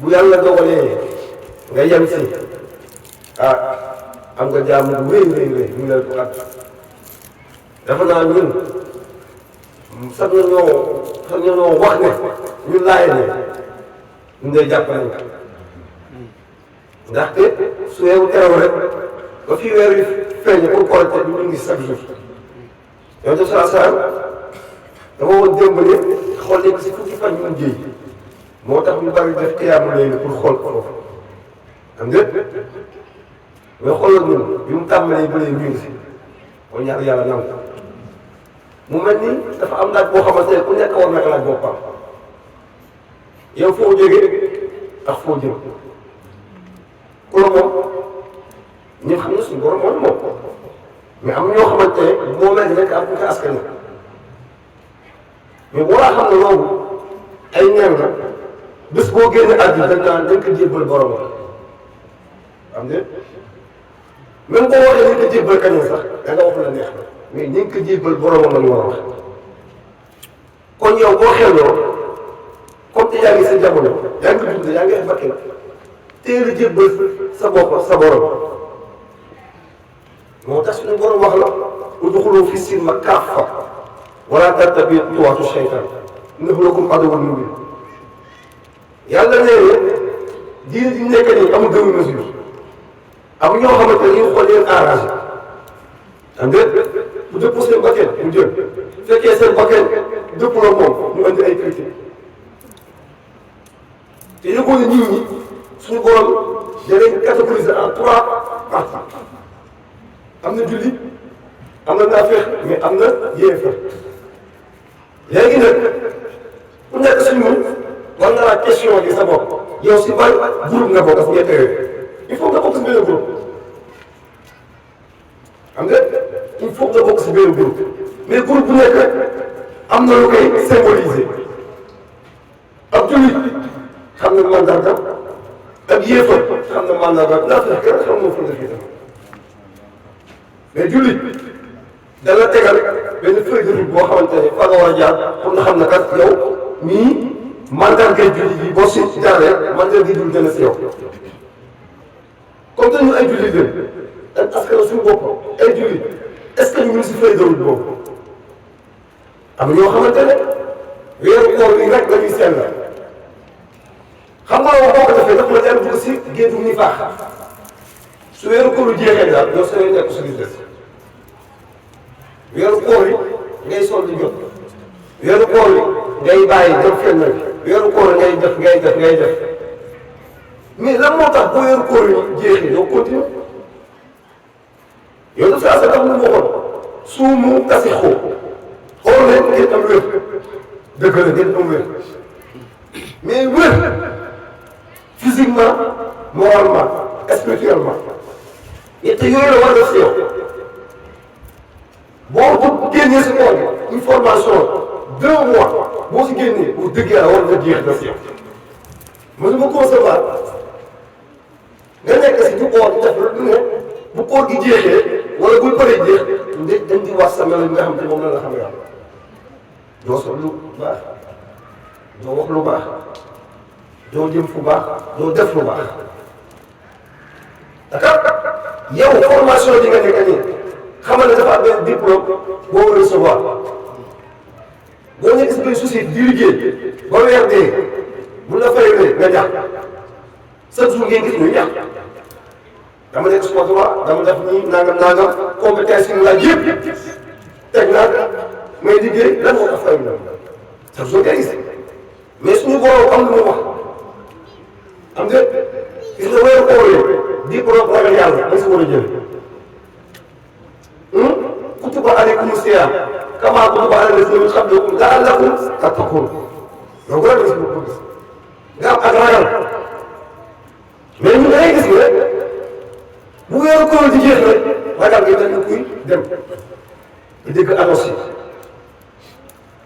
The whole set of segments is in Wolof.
bu yàlla dogalee nga yem si am nga jàmm bu rëy ñu leen ko at dafa naa ñun sax nañoo wax ne ñun laay ne ñu ngay jàppale ndaxte su weeru teew rek ba fii weer yi feeñ pour collecté bi ñu ngi chaque jour yow de saa dama woon démb ne xool léegi si fukki fan ñu jéy moo tax ñu bari def xiyaamu léegi pour xool ko foofu xam nga mais xoolal ñun bi mu tàmbalee ba léegi ñu ngi si kon ñaar yàlla nangu mu mel ni dafa am laaj boo xamante ne ku nekk war na ko laaj boppam yow foo jógee ak foo jëm ku la moom ñun xam na suñu borom moom mais am ñoo xamante ne moo mel ni rek am ko askan mais boo xam ne loolu ay neen la bés boo génne àdduna dañ ko jébbal borom xam nga même boo waxee ni ko jébbal kañ sax da nga wax la neex na mais ñu ngi ko jébbal boromam la ñu war a wax kon yow boo xelloo comme te yaa ngi sa jamono yaa ngi dund yaa ngi ay bakkan teel a jébbal sa bopp sa borom moo tax suñu borom wax la udxulu fi silmi kaaffa wala tattabi'u xutuwaati shaytaan innahu lakum aduwwun mubiin yàlla nee na diine di nekk nii amul demi mesure am ñoo xamante ne ñu xool leen arrangé xam nga bu dëpp seen bakkan mu jël bu fekkee seen bakkan dëpp la moom ñu andi ay critique te yëgoo ne nit ñi suñu borom da leen catégoriser en 3 parties am na julli am na naafeq mais am na yéefar léegi nag ku nekk suñu war nga la question gi sa bopp yow si ban groupe nga bokk ak ñett yooyu il faut nga bokk si benn groupe xam nga il faut nga bokk si benn groupe mais groupe bu nekk am na lu koy symboliser ab jullit xam na mandarga ab yéefar xam na mandarga naafeq kenn xam na fu nga fi mais jullit dana tegal benn feuille de route boo xamante ne fa nga war a jaar pour nga xam ne kat yow mii mandargay jullit yi boo si jaaree mandargay jullit dana si yow comme que ñun ay jullit lañ ak askan suñu bopp ay jullit est-ce que ñu ngi si feuille de route boobu am na ñoo xamante ne weeru koor yi rek la ñuy sell xam nga loolu boo ko defee dafa la dem dugg si géeju ni faax su weeru koor yi jeexee daal yow sa nekk su gis des weeru koor yi ngay sol di jot weeru koor yi ngay bàyyi def fenn weeru koor yi ngay def mais lan moo tax bu weeru koor yi jeexee doo continuer yow daf saa sa tax mu waxoon suumu tasixu xool leen ngeen am wér dëgg la ngeen am wér mais wér physiquement moralement spirituellement et te yooyu la war a def si yow boo génnee si koor gi une formation 2 mois boo si génnee pour dëgg yàlla war nga jeex na si yow mënuma concevoir nga nekk si du koor def lu ne bu koor gi jeexee wala buy paree jeex dañ di wax sa melo nga xam te moom la nga xam yàlla doo sol lu baax doo wax lu baax doo jëm fu baax doo def lu baax d'accord yow formation bi nga nekk nii xamal ne dafa am benn diplôme boo recevoir boo nekk si biir société di liggéey ba weer dee bu la fayee nga ñàkk chaque jour ngeen gis ñu ñàkk dama nekk suma droit dama def nii nangam compétence yi mu laaj yëpp teg naa may liggéey lan moo tax fay na chaque jour ngay gis mais suñu borom am lu mu wax xam nga gis nga weeru koor yi diplôme ragal yàlla dañ si war a jël kutiba alaykumu siyaam kamaa kutiba alal laziina min qablikum la'allakum tattaquun loolu rek la si bëgg nga am ak ragal mais ñu da ngay gis ne bu weeru koor di jeex rek ragal nga mel ni kuy dem di dégg annonce yi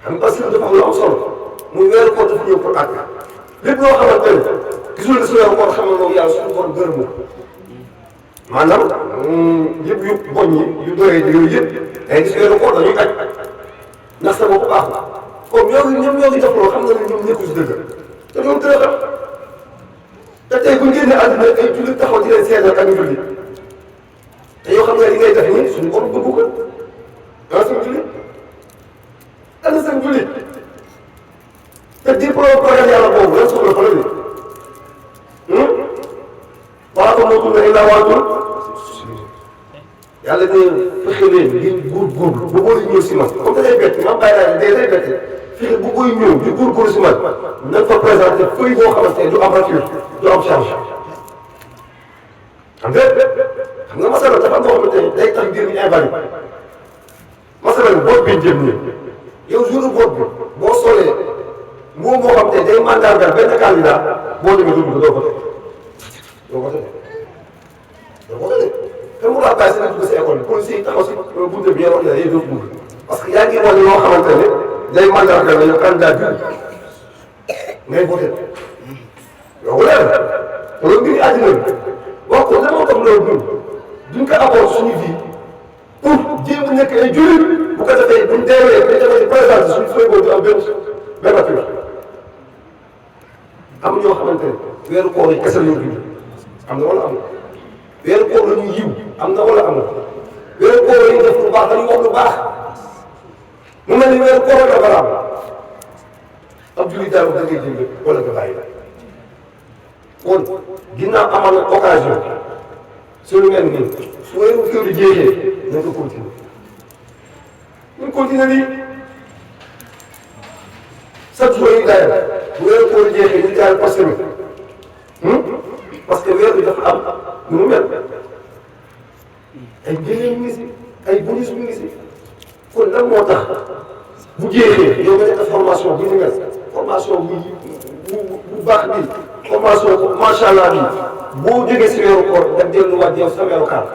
xam nga parce que dafa am lu am solo muy weeru koor dafa ñëw pour àgg lépp loo xamante ne gisul ne su weeru koor xamal loolu yàlla suñu borom gërëm ko maanaam yëpp yu boñ yi yu doyee di yooyu yëpp day gis weeru koor dañuy aj ndax sa bopp baax na comme ñoo ngi def loo xam ne ñoom nekkul si dëgg te ñoom tëra xam te tey bu ñu génnee àdduna ay jullit taxaw di leen seedal ak jullit te yoo xam ne li ngay def nii suñu borom bëgg ko ana seen jullit ana seen jullit te diplôme ragal yàlla boobu lan soxla fa la ni waa ko moo tudd illaa wa antum yàlla ne fexe leen di góorgóorlu ba booy ñëw si man comme da ngay bett man bàyyi naa day bett fexe bu booy ñëw di góorgóorlu si man nañ fa présenté feuille boo xamante ne du am rature du am charge xam nga masala dafa am boo xamante ne day tax ngir ñu invalide masala bi boot bi jëm nii yow jour boot bi boo solee moo xam te day mandargal benn candidat boo demee dugg doo voté doo voté doo voté te mu laa bàyyi si dugg si école bi policier yi taxaw si bunte bi wax ne doo dugg parce que yaa ngi wane loo xamante ne day mandargal la yow candidat bi ngay voté yow leer na te loolu mbiri àddina bi wax ko damoo tam loolu duñ ko amoon suñu vie pour jéem a nekk ay jullit bu ko defee buñ deewee dañ demee di présenté suñu feuille boobu am benn nature am ñoo xamante ne weeru koor yi kese la ñu dund am na wala amul weeru koor la ñuy yiw am na wala amul weeru koor la ñuy def lu baax dañuy wax lu baax mu mel ni weeru koor la baraam ab jullit daal da ngay jënd wala nga bàyyi la kon ginnaaw amal na occasion su lu mel nii su weeru koor di jeexee nañ ko continuer ñu continuer lii chaque jour yi daayal bu weeru koor jeexee ñu jaay parce que weer bi dafa am nu mu mel ay njëriñ mi ngi si ay bonus mi ngi si kon lan moo tax bu jeexee yow nga def formation bu ñu mel formation bu baax bi formation macha allah bi boo jógee si weeru koor dem delluwaat yow sa weeru kaar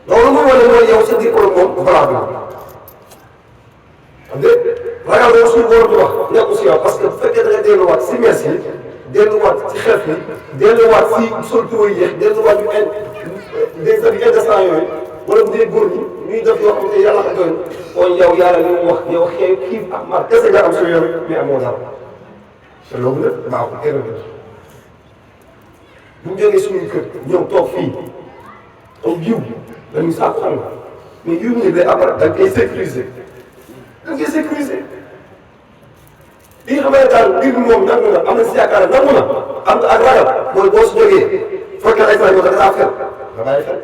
loolu mooy wane mooy yow sa diplôme moom valable xam nga ragal boobu suñu borom di wax nekku si yow parce que bu fekkee da nga delluwaat si merci yi delluwaat si xeef yi delluwaat si sol tuwa yi yéex delluwaat yu des habits indécents yooyu wala bu dee góor ñi ñuy def yoo xam ne yàlla ko doon kon yow yàlla li mu wax yow xëy kii ak mar kese nga am sa yoon mais amoo dara te loolu nag baaxul erreur la bu ñu jógee suñuy kër ñëw toog fii aw jiw dañuy sàkku xam nga mais yiw ñi day après da nga koy sécuriser da nga koy sécuriser li nga xam ne daal mbir mi moom nangu na am na si yaakaar nangu na am nga ak ragal mooy boo si jógee fekkee ay fan yoo xam ne daa fen nga bàyyi fen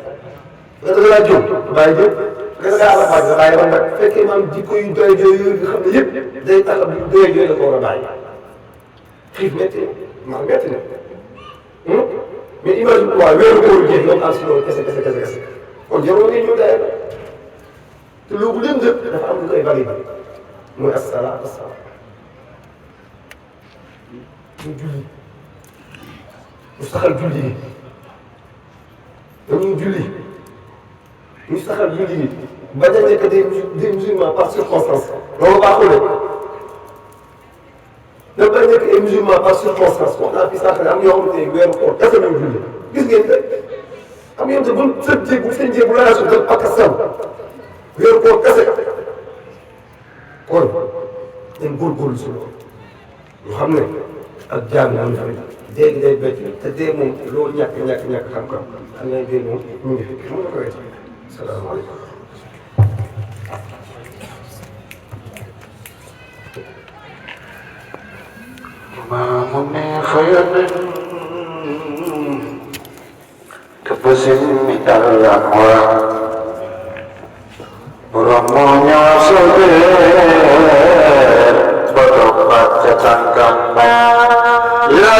nga da ngaa jëm nga bàyyi jëm nga da ngaa alafaaj nga bàyyi rek fekkee maanaam jikko yu doy yooyu nga xam ne yëpp day tax bu doy yooyu la ko war a bàyyi xiif métti na mar métti na mais imagine toi weeru koor jeex yow am si loolu kese kon jarul nga ñëw daay te loolu leen dëkk dafa am lu koy validé mooy asalaatu wasalaam ñu julli ñu saxal julli gi dañuy julli ñu saxal julli gi bañ a nekk des musulmans par circonstance loolu baaxul ne dafa nekk ay musulmans par circonstance wax naa fi sax ne am yoo xamante ne weeru koor kese lañu julli gis ngeen ne am yoo xamante bu seen jéeg bu seen jéeg bu la dem Pakistan weeru koor kese kon dañ góorgóorlu si loolu ñu xam ne ak jaam am tamit dee gi day bett te dee moom loolu ñàkk xam-xam xam nga dee moom ñu ngi fi xam nga ko wéy salaamaaleykum maamu ne xëyanin kepesin mi dalam wa borom moo ñoo sobeer botopat jatangkan la la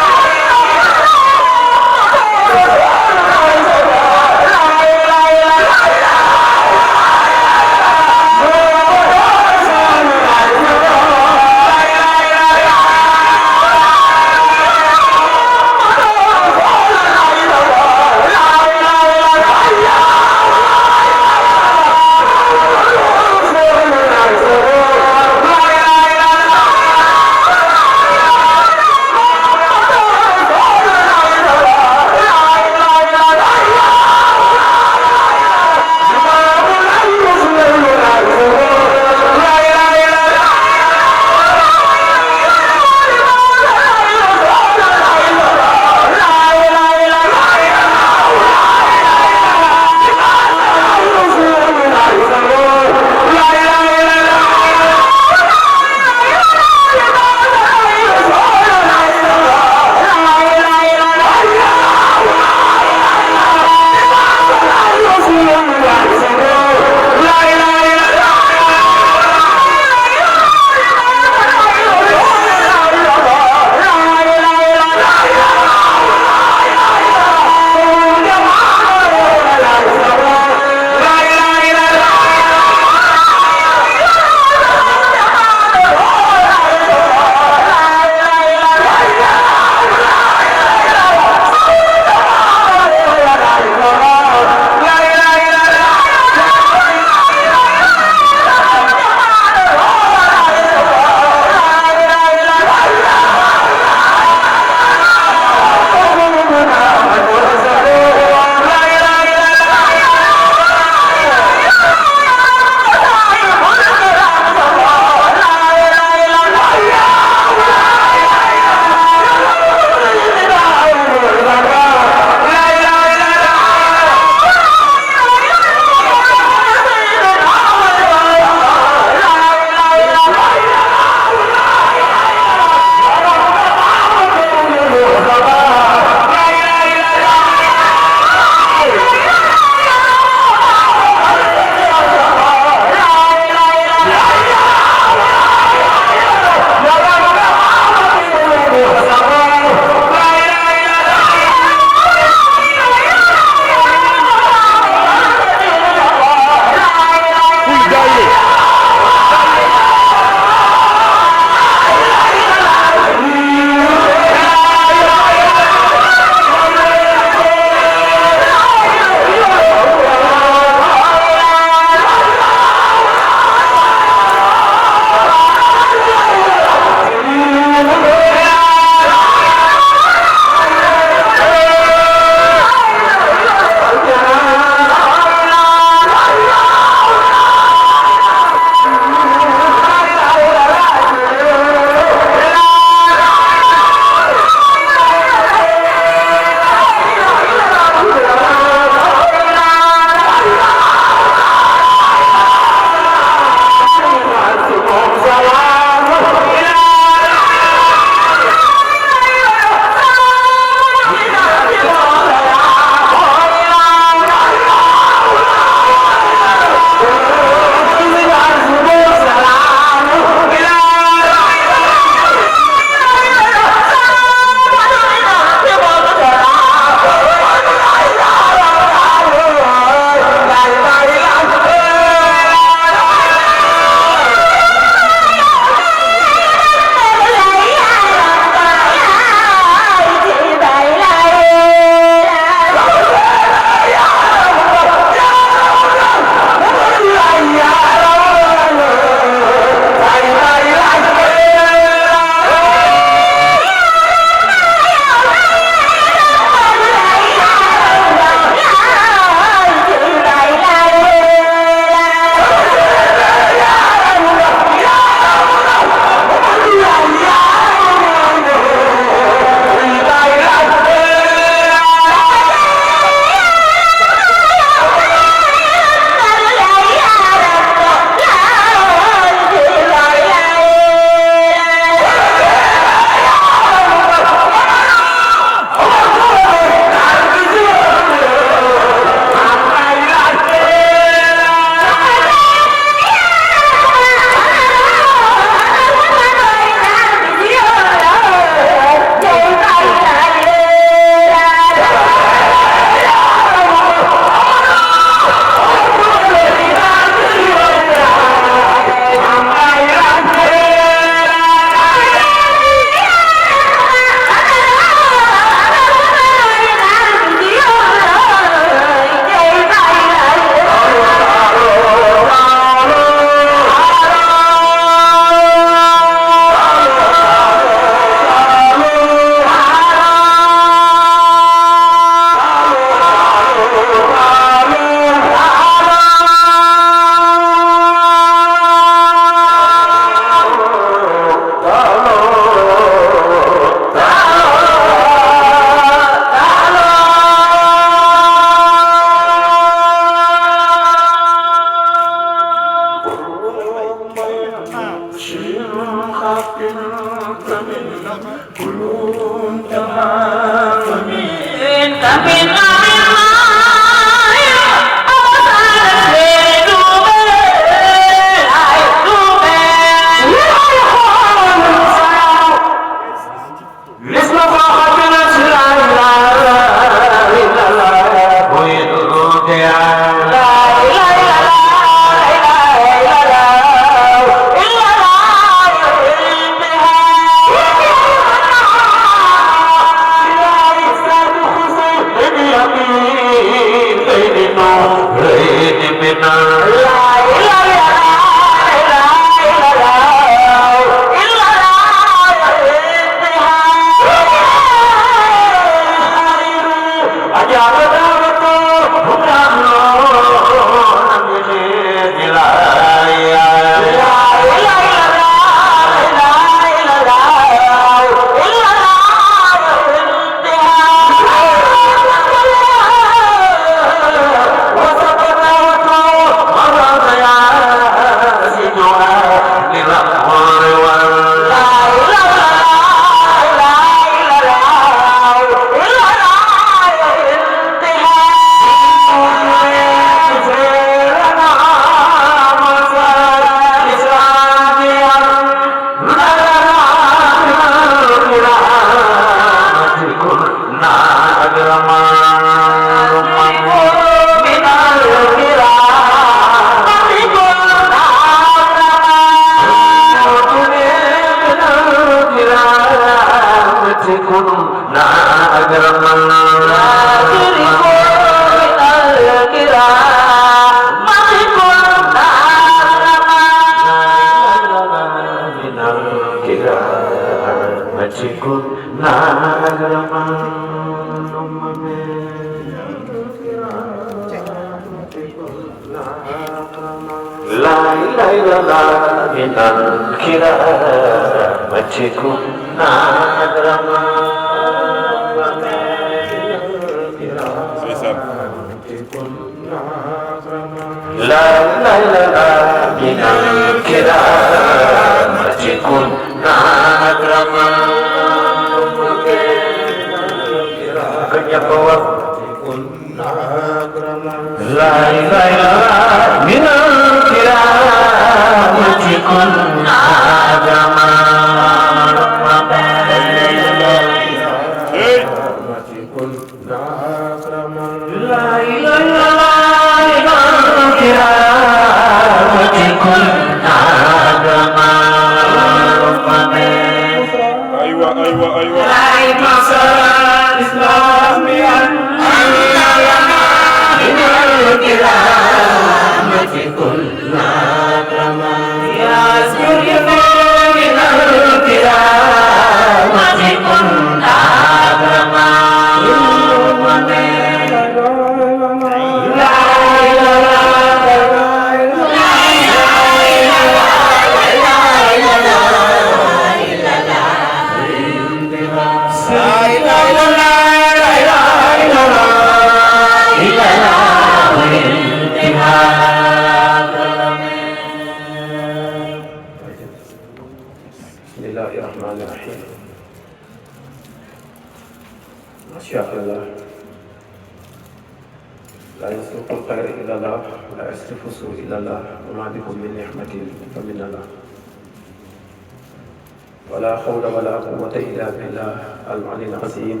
ولا حول ولا قوة إلا بالله العلي العظيم.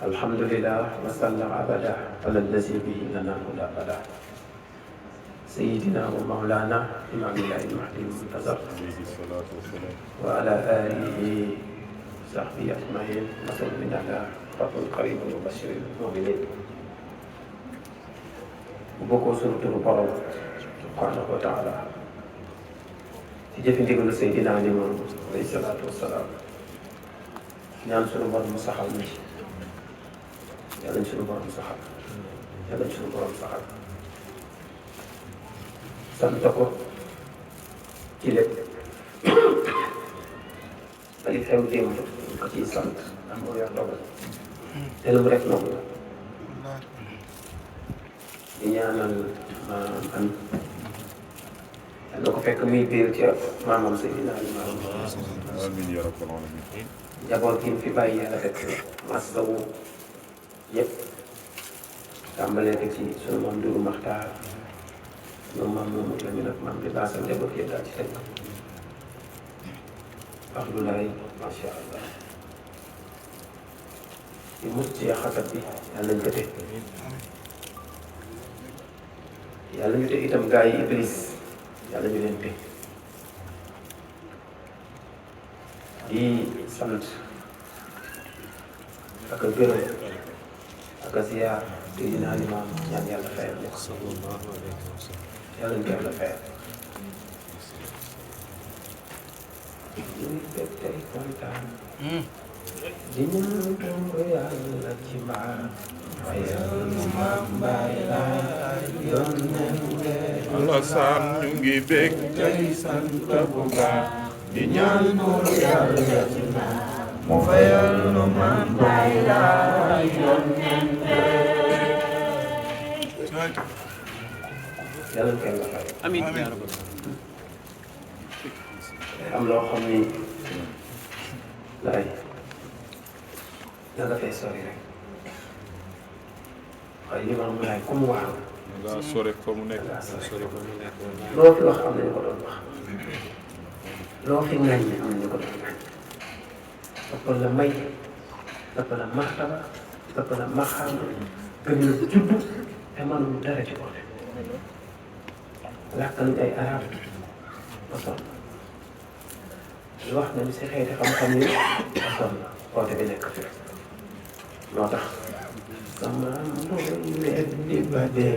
الحمد لله وصلى أبدا على الذي به لنا هدى أبدا سيدنا ومولانا إمام الله المهدي المنتظر وعلى آله وصحبه أجمعين نصر من الله رب القريب وبشر المؤمنين وبكو سنة البرم سبحانه وتعالى ci jëfi ndigalu Seydina Limaamu alayhi salaatu wasalaam ñaan suñu borom mu saxal ni yàlla ñu suñu borom saxal yàlla ñu suñu borom saxal sant ko ci lépp li xew démb ñu ko ciy sant ndax moo yor dogal te lu mu rek noonu la di ñaanal an ko fekk muy biir ca maamam Seydina Limaamu njaboot gi fi bàyyi yàlla fekk masawu yëpp tàmbalee ko ci sunu maam Duru Maxtaar ñoom maam moomu Lamin ak maam di baasal njaboot yëpp daal ci teg wax lu lay macha allah di mus ci xatat bi yàlla nañ ko teg yàlla ñu teg itam gaa yi Iblis yàlla ñu leen teg di sant ak a gërëm ak a ziyaar Seydina Limaamu ñaan yàlla fayal ñu yàlla ñu yàlla fayal ñuy bég tey kontaan di ñaan ko yàlla ci mbaa fayal ñu maam Baay Laay yónneen Alassane ñu ngi bég tey sant bu baax di ñaan ko yàlla ci mbaa mu fayal ñu maam Baay Laay yónneen yàlla kenn la fay amiin am loo xam ni laay da nga fay sori rek waaye li ma am laay comme waaw nga sore fa mu nekk loo fi wax am nañu ko doon wax loo fi ngañ am nañu ko doon ngañ ëpp la may ëpp la martaba ëpp la maxaam gën la juddu te mënuñu dara ci côté làkk nañ ay arab ba sonn wax nañu si xeeti xam-xam yi ba sonn côté bi nekk fi moo tax sama mooy weddi ba dee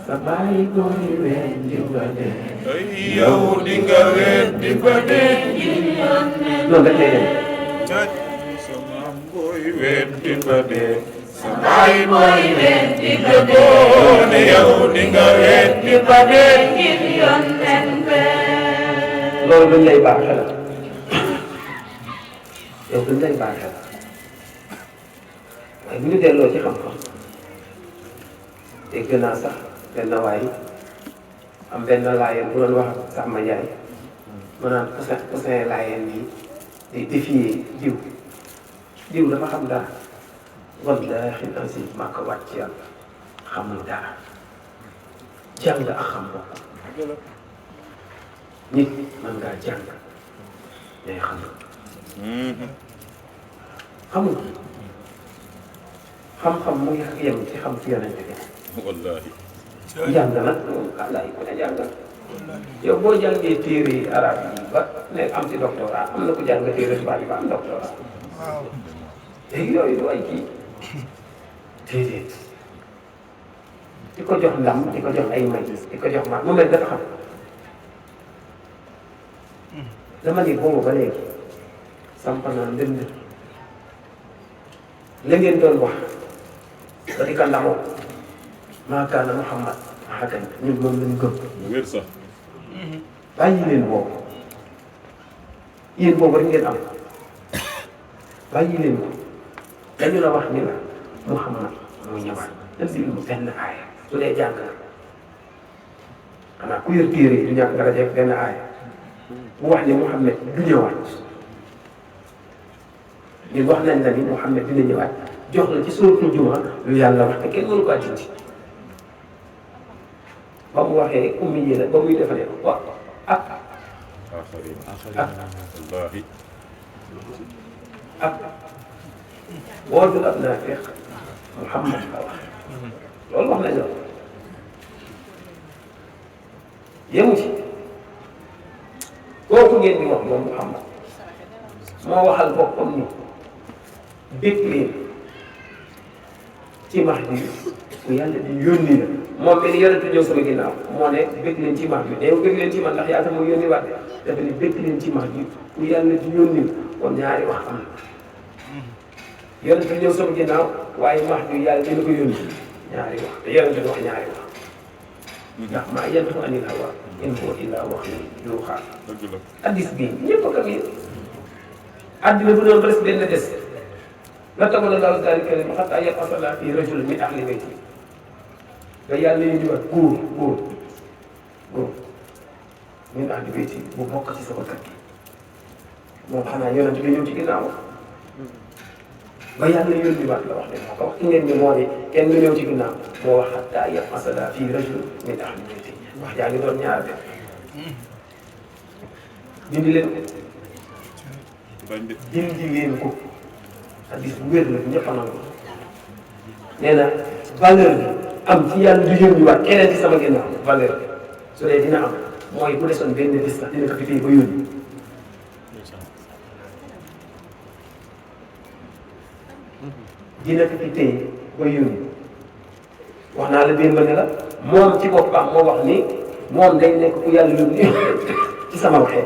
sa baay mooy weddi ba dee ay yow di nga weddi ba dee noonu rek lay dem sama mooy weddi ba dee sa baay mooy weddi ba dee ne yow di nga weddi ba dee ngir yónneen bee loolu duñ lay baax xel yow duñ lay baax xel waaye bu ñu delloo ci xam-xam dégg naa sax benn waay am benn laayeen bu doon wax sax ma jaay ma naan poussin laayeen yi day défier diw dafa xam dara wallaahi asi maa ko wàcc yàlla xamul dara jàng ak xam bokk nit mën ngaa jàng mais xamul xam-xam mu ngi yem ci xam ci yonente bi wallahi jàng nag àllaay ku ne jàng yow boo jàngee téere arab yi ba ne am ci doctorat am na ku jàng téere tubaab yi ba am doctorat léegi yooyu du ay kii déedéet di ko jox ndam di ko jox ay may di ko jox ma mu mel dafa xam dama ni boobu ba léegi samp naa ndënd la ngeen doon wax ba di ko ndamoo maa kaana Muhammad xakan ñun moom lañ gëm wér sax bàyyi leen boobu yéen boobu rek ngeen am bàyyi leen ko dañu la wax ni la Muhammad muy ñëwaat indi lu benn aaya su dee jàng xanaa ku yor téere yi du ñàkk nga rajeeg benn aaya bu wax ni Muhammad du ñëwaat ñun wax nañ la ni Muhammad dina ñëwaat jox la ci suuratul Jumaa lu yàlla wax te kenn mënu ko dindi ba mu waxee ummi yi la ba muy defalee waaw wallahi woodul ab naafiq Muhammad la wax loolu wax nañ la yemu ci kooku ngeen di wax moom Muhammad moo waxal boppam ni bég leen ci Mahdi ku yàlla di yónni la moom benn yonent ñëw sama ginnaaw moo ne bég leen ci Mahdi mais yow bég leen ci man ndax yaa tax mu yónni waat dafa ne bég leen ci Mahdi ku yàlla di yónni la kon ñaari wax am na yonent ñëw sama ginnaaw waaye Mahdi yàlla dina ko yónni ñaari wax te yonent di wax ñaari wax ndax maa yantiqu anil hawaa in huwa illaa wahyun yuuhaa dëgg la addis bii ñëpp a ko gis addina bu doon bés benn des la tagoon a daal daal keneen xataa yab'asa fii rajulin min ahli bayti ba yàlla yu ñëwaat góor min ahli bayti bu bokk ci sama kër gi moom xanaa yonent bi ñëw ci ginnaaw ba yàlla yónniwaat la wax ne moo ko wax ki ngeen ni moo ne kenn du ñëw ci ginnaaw moo wax xataa yab'asa fii rajulin min ahli bayti wax jaa ngi doon ñaar de dindi leen ko dindi leen ko hadis bu wér la ñëpp a nangu nee na valeur bi am ci yàlla du yónniwaat keneen ci sama ginnaaw valeur bi su dee dina am mooy bu desoon benn bis sax dina ko fi téye ba yónni dina ko fi téye ba yónni wax naa la démb ne la moom ci boppam moo wax ni moom day nekk ku yàlla yónni ci sama waxee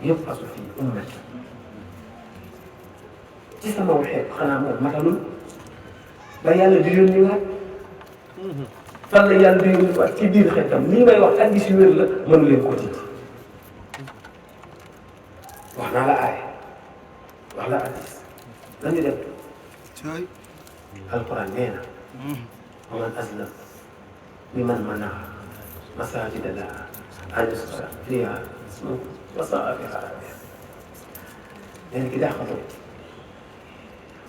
yëpp asu fii ummat ci sama waxee xanaa moom matalul ba yàlla di yónni waat fan la yàlla di yónni waat ci biir xeetam lii may wax hadiis yu wér la mënu leen ko tiit wax naa la aaya wax la hadiis nañu dem alquran nee na wa man azlam mimman mana'a masaajida llaahi an yuzkara fiihaa ismuhu wa sa'aa bi xaraabihaa nee na ki dàqatoo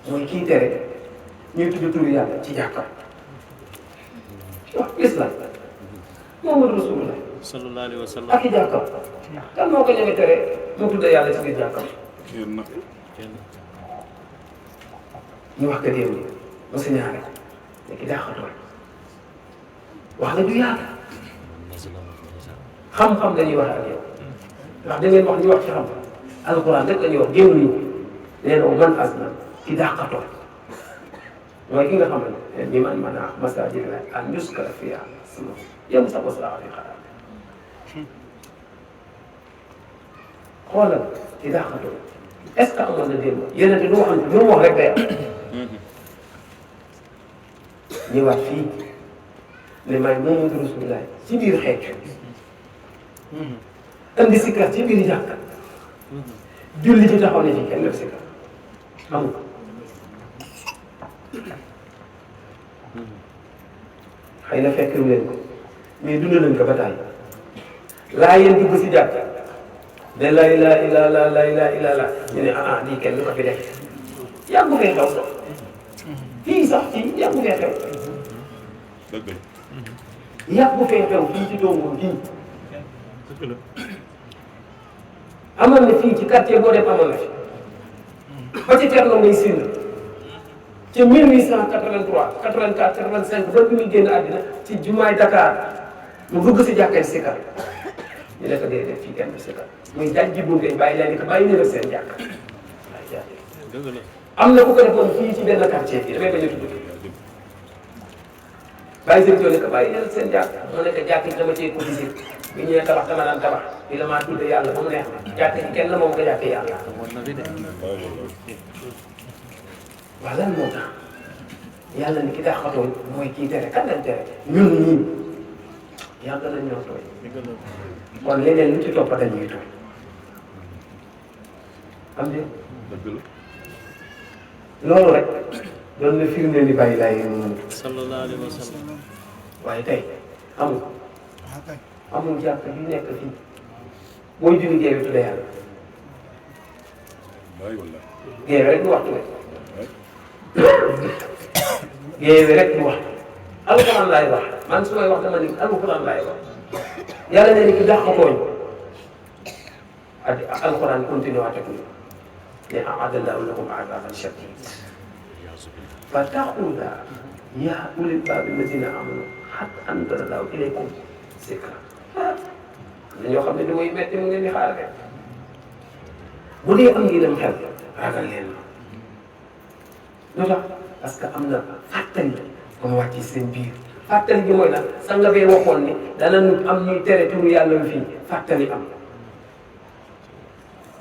mooy kii tere ñuy tudd turu yàlla ci jàkka wax islam Muhammadu Rasulullah sallallahu alayhi wa sallam ak i jàkka kan moo ko ñeme tere mu tudd yàlla ci biir jàkka kenn ñu wax ko déew ni mu signalé ko ne ki dàqatoo wax la du yàlla xam-xam dañuy wax ak yow ndax da ngeen wax ñu wax ci xam alquran rek la ñuy wax génn ñu nee na man aslam ki dàqatoo mooy ki nga xamante ni man mana masajid la an yuskara fiha ismu yem sa ko sala fi xaraam xoolal ki dàqatoo est-ce que amoon na démb yeneen du waxante lu mu wax rek day am ñëwaat fii ne may Muhammadu Rasulullah ci biir xeet indi sikar ci biir jàkka julli ci taxaw ne ci kenn def sikar amul xëy na fekk leen ko mais dund nañ ko ba tàyyi laa yéen dugg si jàkka de la ilaha illallah la ilaha illallah ñu ne lii kenn du ko fi def yàggu fee xew sax fii sax fii yàggu fee xew yàggu fee xew fii ci doomu fii amoon na fii ci quartier boo def amoon na fi ba ci Thierno ngay siin ca 1883 84 85 ba bi muy génn àddina ci jumaay Dakar mu dugg si jàkkee sikar ñu ne ko déedéet fii kenn du sikar muy jaaj ji bunte bàyyi leen ko bàyyi ñu seen jàkk am na ku ko defoon fii ci benn quartier fii damay bañ a tudd bàyyi seen tool yi ko bàyyi leen seen jàkk mu nekk jàkk yi dama cee cotisé bi ñëwee tabax dama daan tabax bi la maa tudde yàlla ba mu neex ma jàkk ci kenn moom ko jàkkee yàlla waaw lan moo tax yàlla ni ki dàqatoo mooy kii tere kan lañ tere ñun ñii yàgg nañ ñoo tooy kon leneen lu ci topp dañuy tooy am de loolu rek doon na firnde ni bàyyi laay yéen sallallahu alayhi wa sallam. waaye tey amul jàkk yu nekk fii booy julli géewe tudde yàlla géewe rek du waxtu géewe rek du waxtu alxuraan laay wax man su may wax dama ni alxuraan laay wax yàlla ne ni ki dàq kooñ ak alxuraan continué waat ak ñu ne a'adallahu lakum azaban shadid fattaqullaha yaa ulil baabi lazina amanu hatta anzalallahu ilaykum zikra ñoo xam ne li muy metti mu ngeen di xaar rek bu dee am ngi dem xel ragal leen lu tax parce que am na fàttali comme wàcc ci seen biir fàttali gi mooy lan sanga bee waxoon ni danañ am ñuy tere turu yàlla fii fàttali am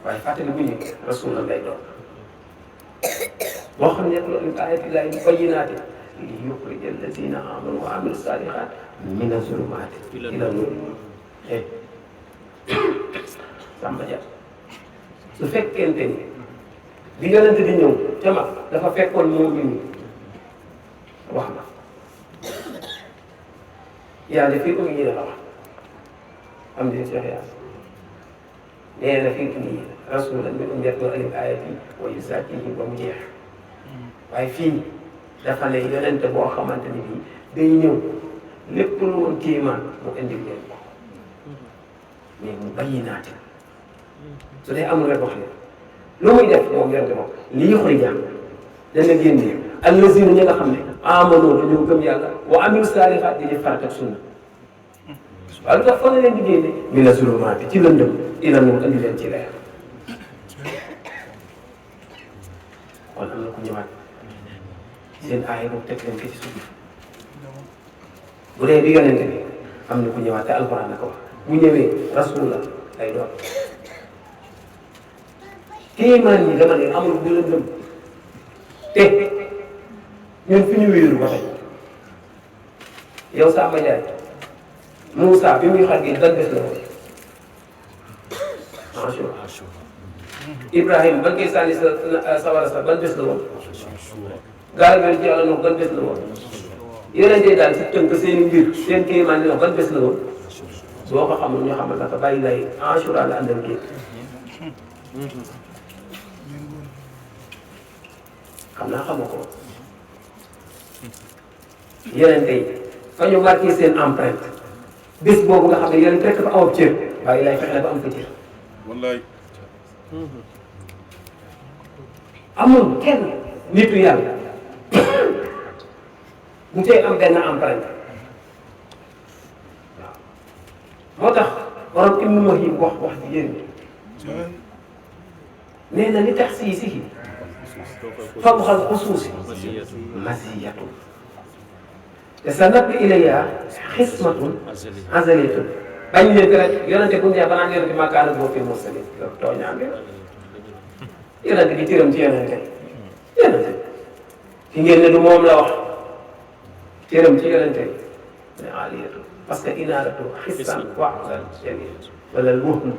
waaye fàttali bu ñu rasul lay doon boo xam ne loolu ayatillahi mubayyinaati li yuxrija allazina amanu wa amilu salihat mina zulumaati ila nuur Samba Dia su fekkente ni bi yonente di ñëw ca mag dafa fekkoon moo ñu wax ma yàlla fii ummi yi la wax am di Cheikh Yaa nee na fii ummi yi rasulan min yatlu alayhim ayati wa yuzakkihim ba mu jeex waaye fii dafa ne yonente boo xamante ni bii day ñëw lépp lu woon kéemaan mu indil leen ko mais mu bayyinaati su dee amul rek wax ne lu muy def moom yonente moom lii yuxrija dana génne allazina ñi nga xam ne amanu dañoo gëm yàlla wa amilu saalihaat di def farata ak sunna waaye lu tax fa nga leen di génne mina zulumaati ci lëndëm ila nuur andi leen ci leer kon am na ku ñëwaat seen aaya boobu teg leen ko ci suuf bu dee di yonente bi am na ku ñëwaat te alxuraan la ko wax bu ñëwee rasul la lay doon kéemaan yi dama ne amul bu lëndëm te ñun fi ñu wéeru ba tey yow Samba Ndiaye Moussa bi muy xar gi ban bés la woon Ashura Ibrahima ban koy sànni sa sawara sa ban bés la woon gaal bi ci yàlla noonu ban bés la woon yonente daal si tënk seen mbir seen kéemaan yi ban bés la woon boo ko xamul ñu xamal naka bàyyi lay Ashura la àndal géej xam naa xamoo ko yonente yi fa ñu marqué seen empreinte bés boobu nga xam ne yonente rek fa am cër bàyyi lay fexe ba am ko cër wallaay amul kenn nitu yàlla bu tey am benn empreinte waaw moo tax borom Ibnu Mahim wax ji yéen nee na li tax sii فوق الخصوص مزية تسنب إليها خصمة أزلية bañ leen rek yonente bu ñu ba naan yonente maa kaana boo fi mursaliin loolu tooñaange yonente bi tiram ci yonente ki ngeen ne du moom la wax tiram ci yonente ne aliyatu parce que inaaratu xissan waxlan jamil wala luhnu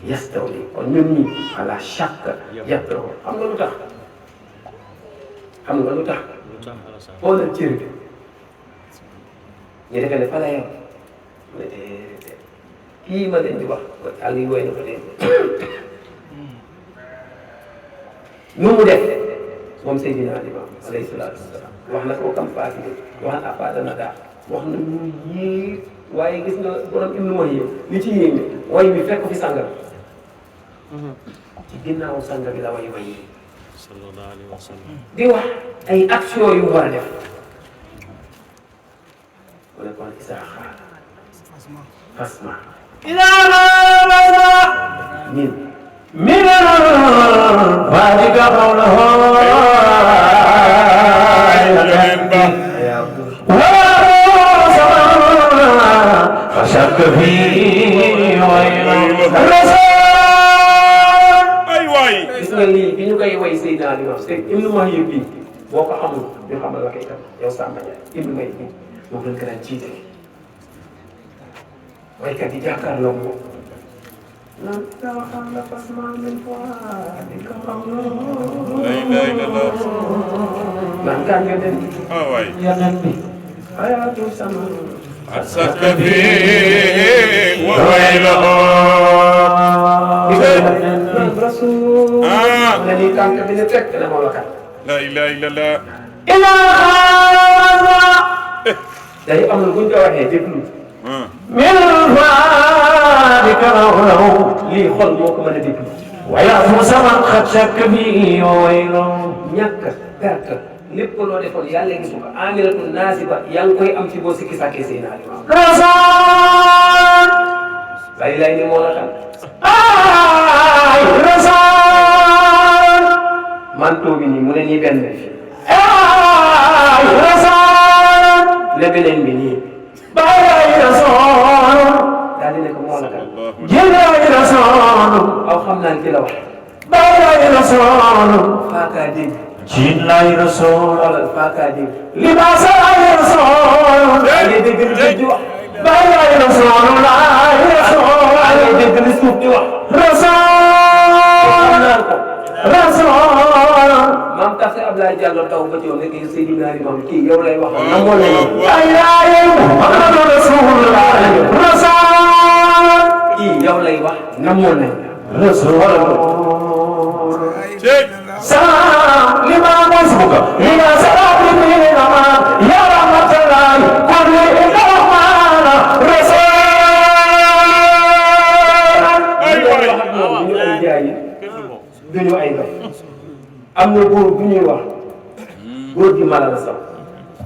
yastawli kon ñun ñi ala chaque yàttoo xam nga lu tax xoolal cër bi ñu defee ne fa la yem kii ma leen di wax àll yi woy na ko dégg nu mu def moom Seydina Limaamu alayhi salaatu wasalaam wax na ko kam faati wax na afaadana daa wax na ñu yéeg waaye gis nga borom Ibnu Muhayyi li ci yéeg way mi fekk fi sànga ci ginnaaw sànga bi la way yi sallallahu alayhi wa sallam di wax ay action yu mu war a def mu ne kon isaa xaar fasma من بعدك قوله فشك فيه الرسول gis nga lii bi ñu koy way Seydina Limaamu te Ibnu Muhayyi bi boo ko xamul ñu xamal la koy tam yow Samba Ndiaye Ibnu Muhayyi bi moo gën ko daan jiite waykat yi jàkkaarloo moom naan daa xam la fasma min fuaadika naan kaan nga dem yonent bi ayaatu sama أسك فيه وويله رسول الذي كان من التك أنا مولك لا إله إلا الله إلى هذا day am lu ñu ko waxee déglu min faadika lahu lii xol moo ko mën a déglu waaye fu sama xat sakk bi waylo ñàkk perte lépp loo defoon yàlla gisu ko amiratu naasiba yaa ngi koy am ci boo sikki sàkkee Seydina Limaamu rasool lay lay ni moo la xam ay rasool manto bi nii mu ne nii benn ay rasool lebeleen bi nii bàyyi rasool daal di ne ko moo la xam jëlaay rasool aw xam naa ci la wax bàyyi rasool faakaa dégg Jin lay rasul wala fakadi libas lay rasul ay dégg di wax bay lay rasul lay rasul ay dégg di suuf di wax rasul mam taxi Ablaye Diallo taw ba ci yow nekk Seydina Limaamu kii yow lay wax namoon nañu ay Muhammadu Rasulullah rasul kii yow lay wax namoon nañu rasul سلام لما مسبوك إلى سلام من الأمان يا رحمة الله كل الرحمن رسول duñu ay dox am na góor bu ñuy wax góor gi mala la sax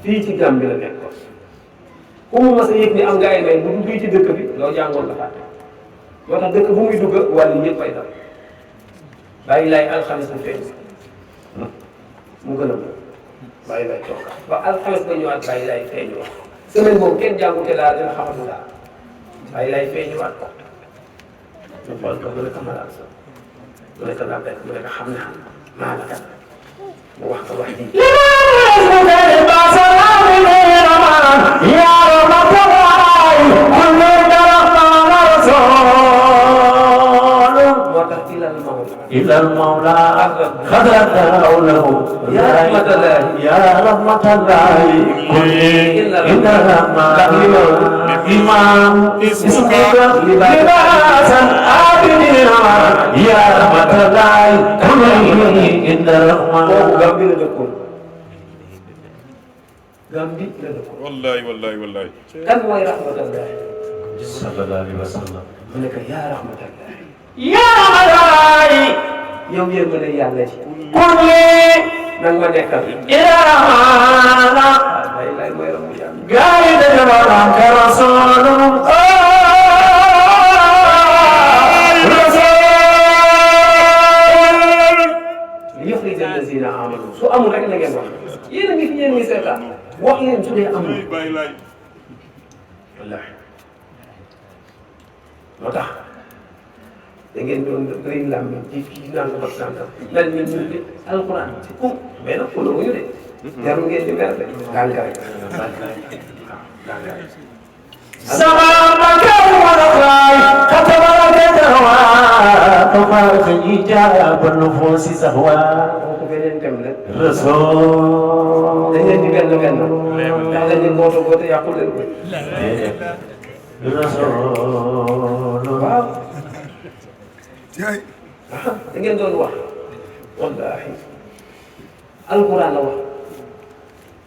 fii ci Gàmbi la nekkoon ku mu mas a yëg ni am nga ay may bu duggee ci dëkk bi loo jàngoon la fàtte moo tax dëkk bu muy dugg wàllu ñëpp ay dal bàyyi laay alxames bu feeñ mu gën a mën bàyyi lay toog ba alxames ba ñëwaat bàyyi lay feeñuwaat semaine boobu kenn jàngute daal dina xamatu daal bàyyi lay feeñuwaat ko ñu xool ko mu ne ko malal sa mu ne ko laa bekk mu ne ko xam naa maa la kat mu wax ko wax ji إلى المولى خذت له يا رحمة الله يا رحمة الله كل إن الرحمن إمام اسمك لباسا آبدين يا رحمة الله كل إن الرحمن غامبي لدكم غامبي لدكم والله كم هو رحمة الله صلى الله عليه وسلم منك يا رحمة الله يا الله yow yërmande yàlla ci kulli nang ma nekkal ilaana lay lay mooy ramu yàlla gaay dañu doon ka rasulum rasul li yukhrij allazina su amul rek na ngeen wax yéen a ngi fi yéen ñi seetaan wax leen su dee amul wallaahi moo tax da ngeen doon rëy làmmiñ ci nangam ak sàngam mel ni ñu ne alxuraan ci kum mais nag xuloo ñu de jarul ngeen di mer de gànga rek waaw gànga rek سمامك ورقاي كتبك دهوا تفارق إجاب النفوس سهوا kooku beneen thème la رسول dañ leen di benn benn ndax dañ leen gooto gooto yàqu leen ko رسول waaw da ngeen doon wax wallaahi alxuraan la wax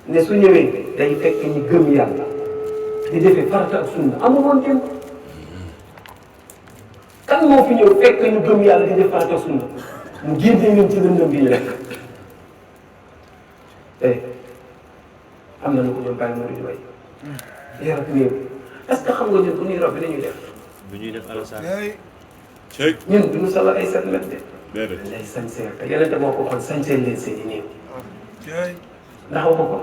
ne su ñëwee day fekk ñu gëm yàlla di defee farata ak sunna amul woon démb kan moo fi ñëw fekk ñu gëm yàlla di def farata ak sunna mu génne ñun ci lëndëm bi ñu nekk am na lu ko ñoom bàyyi moo di way yarat néew est-ce que xam nga ñun bu ñuy rob bi dañuy def bu ñuy def alasan ñun duñu solo ay 7 mètres de déedéet lay sañseel te yeneen moo ko waxoon sañseel leen seen i néew ndax waxu ko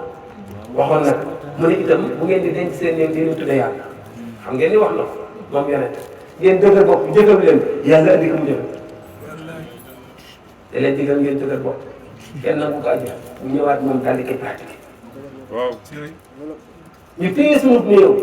waxoon nag mu ne itam bu ngeen di denc seen néew di leen tudde yàlla xam ngeen ni wax na ko moom yeneen ngeen dëgër bopp jëfam leen yàlla andi ko mu jëfam da leen digal ngeen dëgër bopp kenn nangu ko aju mu ñëwaat moom daal di koy pratiquer waaw ñu téye suñu néew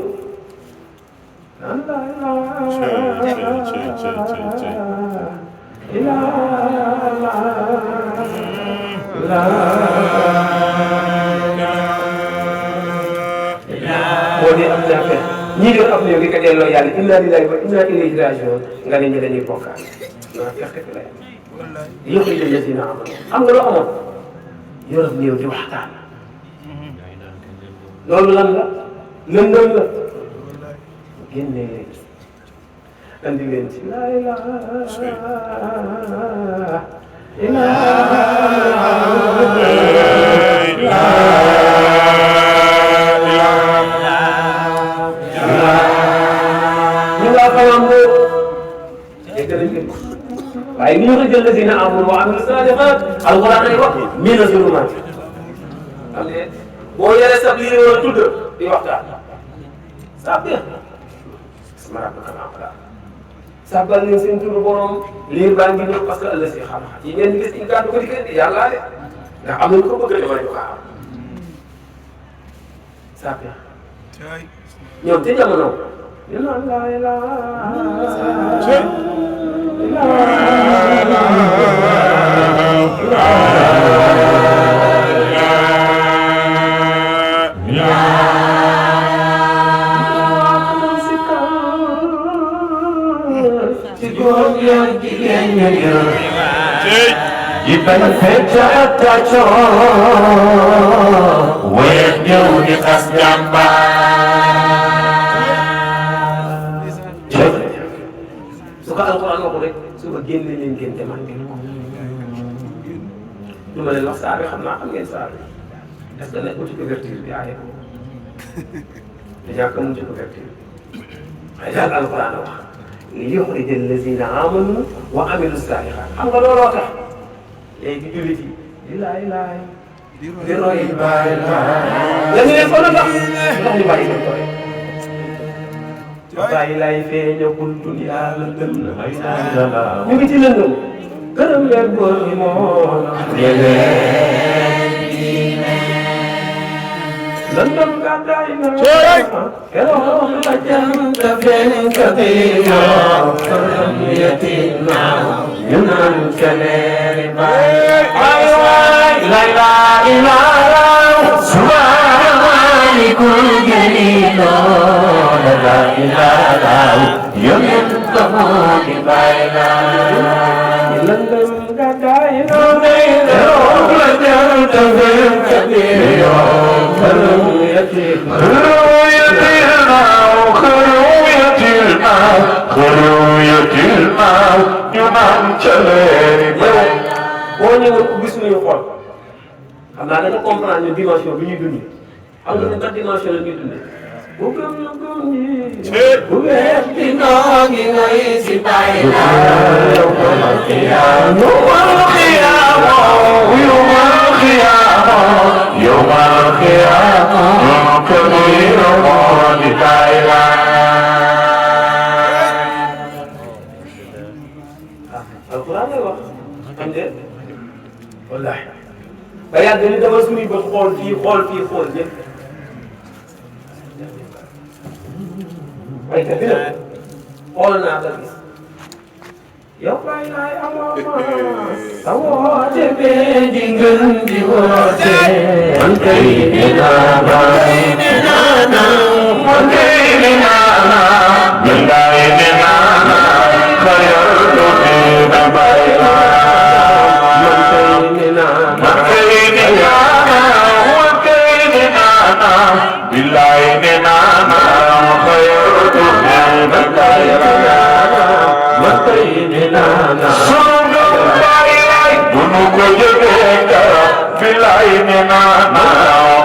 boo dee am naa fekk ñii doon am néew di ko delloo yàlla inna lillahi wa inna ilayhi raji'un nga ne ñu dañuy bokkaat naa fekk fi lay yëpp yi dañ la si na amoon xam nga loo amoon yoroon néew di waxtaan loolu lan la lëndëm la génne leen andi leen ci laa ilaaha ñu ngaa fanaan boo dégg nañ ko waaye li ñu ko jël lazina aamanu wa amilu saalihaat alquran ay wax mina zulumaat xam ne boo yore sab lii war a tudd di waxtaan sab bi isma rabbika al-a'la sabbal leen seen turu borom liir baa ngi ñëw parce que ëllëg si xam-xam yi ngeen di gis ñu gàddu ko di kër di yàlla de ndax am nañu ko bëgg a defal ñu ko am sab bi ñoom ci jamono ñu naan laa Jibal fecca attacco weer ñëw di xas jàmbaar su ko alxuraan waxu rek suba génne leen génte man ngeen ko du ma leen wax saa bi xam naa xam ngeen saa bi est-ce que nekkul ci couverture bi aaye te ñàkk mu ci couverture bi waaye daal alxuraan wax li yuxrija allazina amanu wa amilu saalihaat xam nga looloo tax léegi jullit yi di laay laay di roy baay laay dañu leen ko na tax ndox ñu bàyyi leen ko rek bàyyi laay feeñagul dunya lëndëm na ñu ngi ci lëndëm gërëm leen góor ñi moo lëndëm gàddaay na keroog la jant feeñ ka diinoo këram yatim naaw ñu naan ca leeri baay ay waay la ilaha illallah subhaalikul jaliiloo la ilaha yonent ko moo di baay laay lëndëm gàddaay na keroog la jant feeñ ka diinoo këram yatim ñu naan ca leeri baay boo ñëwoon ubbi suñuy xool xam naa dañu comprendre ne dimension bi ñuy dund xam nga ne ban dimension la ñuy dundee. bu gëm na gëm ñi. bu weex di noo ngi ngay si bàyyi laa. yow ma xiyaam. القيامة يوم القيامة كبير مولدايلا alquran lay wax xam de wallaahi ba yàgg ni dama suñuy bët xool fii xool fii xool ñëpp baykat bi nag xool naa la gis yow bay laay amoo sa woote bee di ngën di woote man kay di naana man kay di naana billaay di naana xayartu dina bayla man kay di naana man kay di naana man kay di naana billaay di naana xayartu dina bayla man kay di naana sunu baylaay bunu ko jógee dara billaay di naana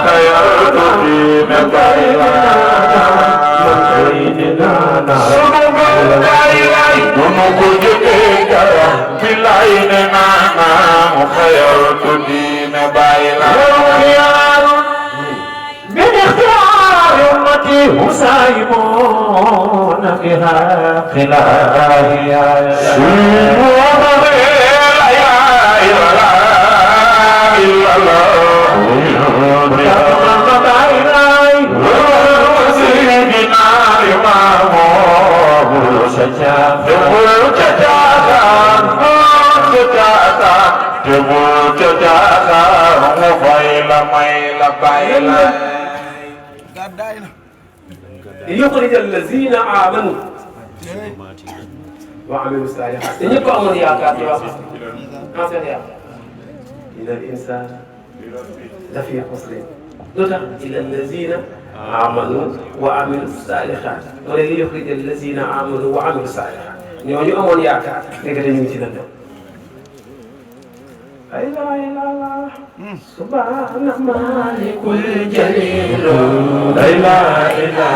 xayartu dina bayla man kay di naana sunu baylaay bunu ko jógee dara billaay di naana xayartu dina bayla من اختيار أمتي مسايمون بها خلافها ليخرج الذين آمنوا وعملوا الصالحات ñëpp amoon yaakaar yoo xam en fait yaakaar إن الإنسان لفي خسر lu tax إلا الذين آمنوا وعملوا الصالحات wala ليخرج الذين آمنوا وعملوا الصالحات ñooñu amoon yaakaar léegi dañu ngi ci lëndëm لا إله إلا الله سبحان مالك الجليل لا إله إلا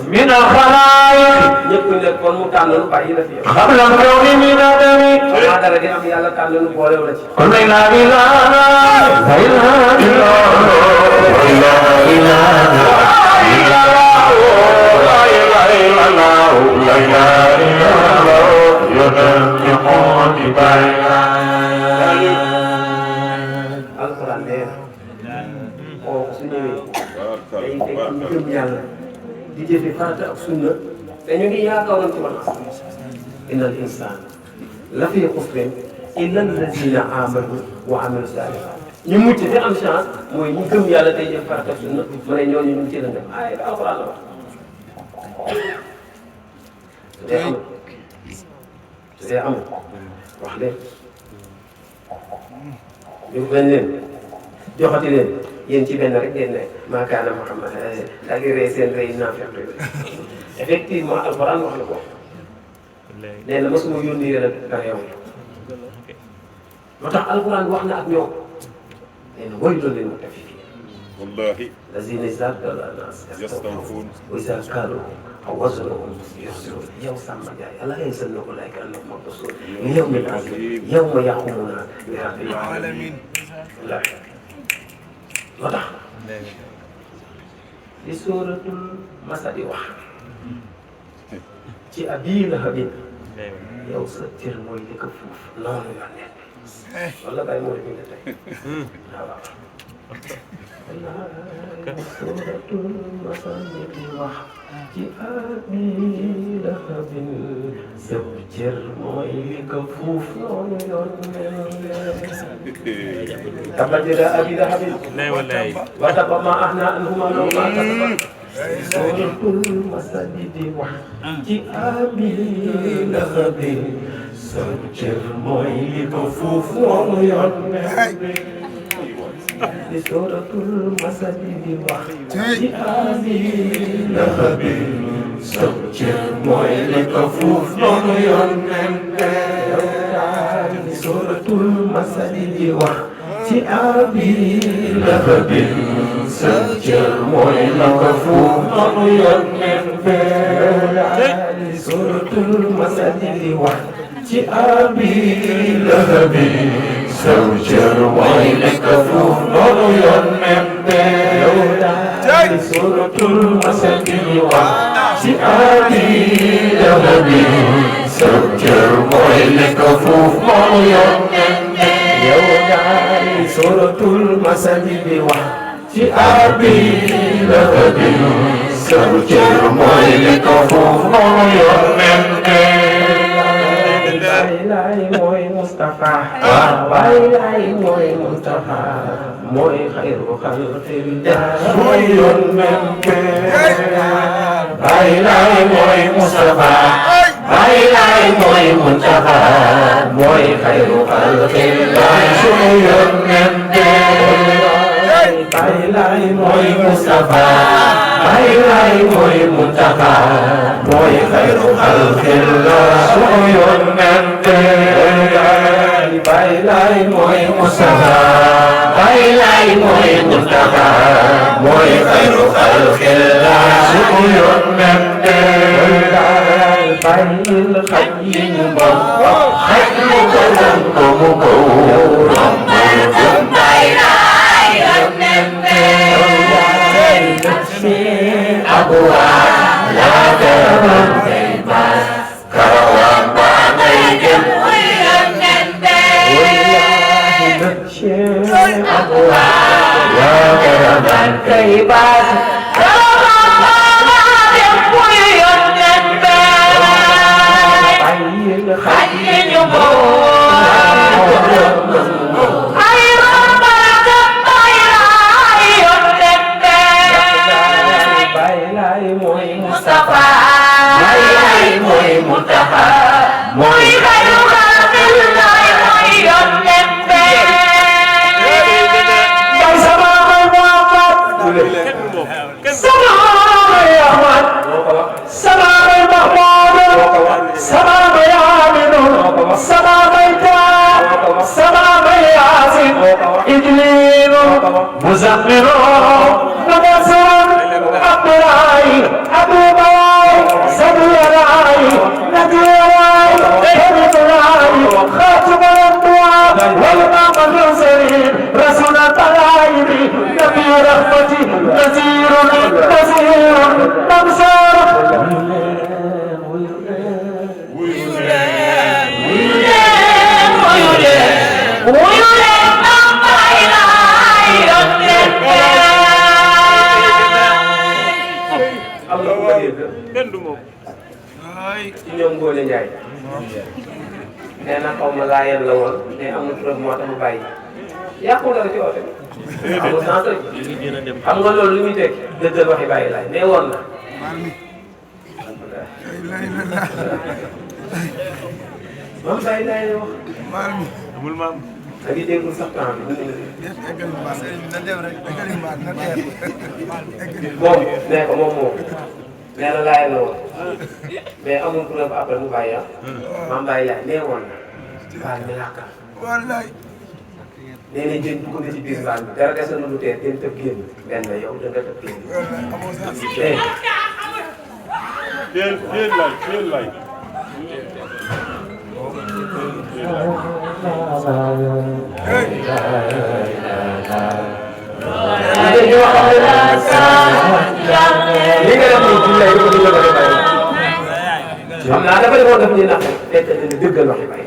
من الخلائق يكون لكم متعلق بعيدا قبل الكون من آدم هذا الذي أم يلا تعلق بوله ولا شيء قل لا إله إلا الله لا إله إلا القرآن ده أو سنة day fekk ñu gëm yàlla di jëfe farata ak sunna te ñu ngi yaakaaroon ci wàllu innal insaan la fi xusrin illa allazina amanu wa amilu saalihaat ñu mucc te am chance mooy ñi gëm yàlla tey jëf farata sunna mu ne ñooñu ñu ngi ci lëndëm ay alxuraan la wax su dee amul wax leen ñu bañ leen joxati leen yéen ci benn rek ngeen ne maakaana Muhammad daal di rey seen rey naafeq effectivement alxuraan wax na ko nee na mosuma yónni yéen ak yow moo tax alxuraan wax na ak ñoom nee na waylun lil mutaffifin wallahi lazina izaa ktaaluu ala naas yastawfuun wa izaa kaaluuhum aw wazanuhum yuxsiruun yow Samba Ndiaye alaa yazunnu ulaa'ika annahum mab'uusuun li yawmin aziim yawma yaquumuuna li rabbil aalamiin moo tax li sóoratul Masad wax ci Abii Lahabin yow sa cër mooy li ko fuuf noonu la nekk wala bàyyi moo def tey waaw sóoratul Masad wax ci Abii Lahabin sa cër mooy li ko fuuf noonu yoon tabbat yadaa Abii Lahabin wa tabba maa aghnaa anhu maaluhu wa maa kasab sóoratul Masad wax ci Abii Lahabin sa cër mooy li ko fuuf noonu yoon li sóoratul Masad wax ci Abii Lahabin sa cër mooy li ko fuuf noonu yoon li sóoratul Masad wax ci Abii Lahabin sa cër mooy li ko fuuf noonu yoon li sóoratul Masad wax ci Abii Lahabin sa cër mooy li ko fuuf noonu yoon li sóoratul Masad wax ci Abii Lahabin sa cër mooy li ko fuuf noonu yoon li sóoratul Masad wax ci Abii Lahabin sa cër mooy li ko fuuf noonu yoon Baay mooy Mustafa Baay mooy Mustafa mooy xayru xalqillah mooy yónneen Baay mooy Mustafa Baay mooy Mustafa mooy xayru xalqillah mooy yónneen Baay mooy Mustafa Baay mooy Mustafa mooy xayru xalqillah mooy yónneen Baay mooy Mustafa Baay mooy Mustafa mooy xayru xalqillah mooy yónneen bàyyil xaj yi ñu mbaw xaj mu ko wan ko mu kaw rombal gëm Baay yónneen abuwa laa gërëm kay baas karawaan baa ngay jëm abuwa laa gërëm kay baas karawaan baa ngay jëm xaj yi ñu mooy Mustafa Baay mooy Mustafa mooy xayru xalqillah mooy yónneen Baay sama Muhammad sama Ahmad sama Mahmoud sama Aminu sama Taa sama Yaasin Ijlilu Muzammilu Nabasir Abdoulaye Abdoulaye Sabiyalaye Nadiyalaye Habibulaye Khatim al-Anbiya wal Imam al-Mursalin Rasul al-Talaimi Nabi rahmati Nazirun Nazirun Namsar Ngoone Njaay nee na xaw ma laayeen la woon mais amul preuve moo tax mu bàyyi yàqul dara ci oote bi amul sens rek xam nga loolu li muy teg dëggal waxi bàyyi laay mais woon na moom bàyyi laay la wax amul maam da ngi déggul sax temps bi moom nee ko moom moo nee na laay la woon mais amul preuve après mu bàyyi maam bàyyi laay nee woon na baal mi làkkal nee na jën dugg na ci biir baal bi dara des na lu tee den tëb génn benn yow da nga tëb génn teel lay li nga def nii billaay ko dëggal waxi bàyyi xam naa dafa demoon daf ñu nax fekk dina dëggal waxi bàyyi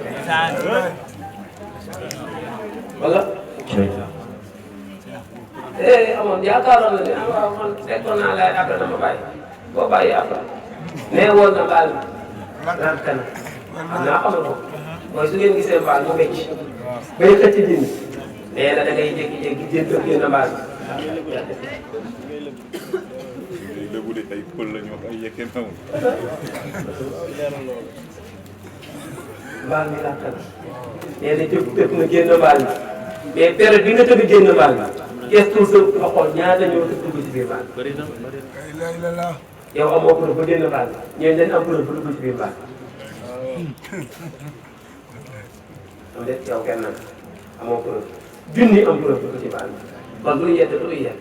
wala amoon yaakaaroon na ne waaw man fekkoon naa laay après dama bàyyi boo bàyyi après mais woon na baal naan kanam xam naa xamal ko mooy su ngeen gisee mbaal mu becc bay xëcc dindi nee na da ngay jékki-jékki jënd génn mbaal lébu de ay pël la ñu wax ay yekkee nawul mbaal mi làkk na nee na tëb na génn mbaal mi mais période bi nga tëb génn mbaal mi gestu sa nga xool ñaata ñoo tëb dugg ci biir mbaal yow amoo preuve ba génn mbaal mi ñooñu dañ am preuve ba dugg ci biir mbaal am de yow kenn nag amoo preuve junni am preuve dugg ci mbaal mi kon luy yedd luy yedd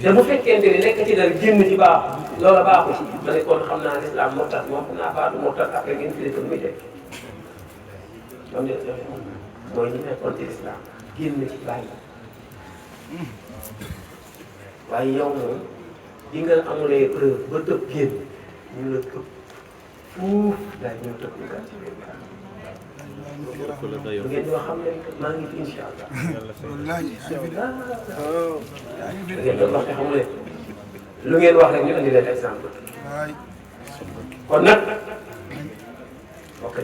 te bu fekkente ni nekk ci dara génn ci baaxu loola baaxu ci ma ne kon xam naa l'islam mortat moom xam naa baatu mortat après ngeen fi muy teg moom de mooy ñi nekkoon ci l'islam génn ci bàyyi waaye yow moom di nga amulee preuve ba tëb génn ñu la tëb fuuf daal ñoo tëb ñu gàtt ci biir lu ngeen ñoo xam ne maa ngi fi incha allah ngeen doon wax te xamu leen lu ngeen wax rek ñu andi leen exemple kon nag ok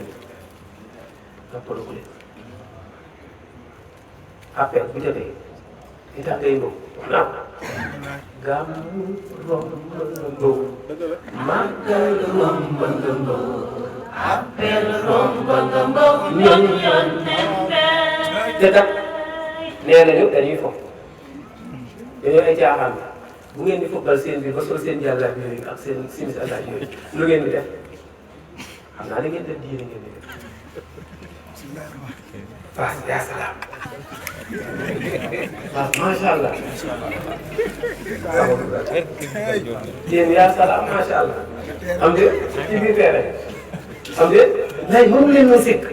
noppalu ko leen appel bu jotee li tax ngay mbokk wax naa ko gàmmu romb mbokk màggal romb mbokk appel romb mbokk ñooñu te kat nee nañu dañuy foofu dañoo ay caaxaan bu ngeen di football seen biir ba sol seen jàllaat yooyu ak seen simis àllaat yooyu lu ngeen di def xam naa da ngeen def diine ngeen di def Fass yaa salaam waaw macha allah yéen yaa salaam macha allah am de ci biir terrain am de lay mënu leen ma sikk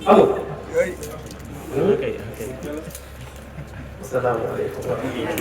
amul. Asalaamaaleykum wa rahmatulah.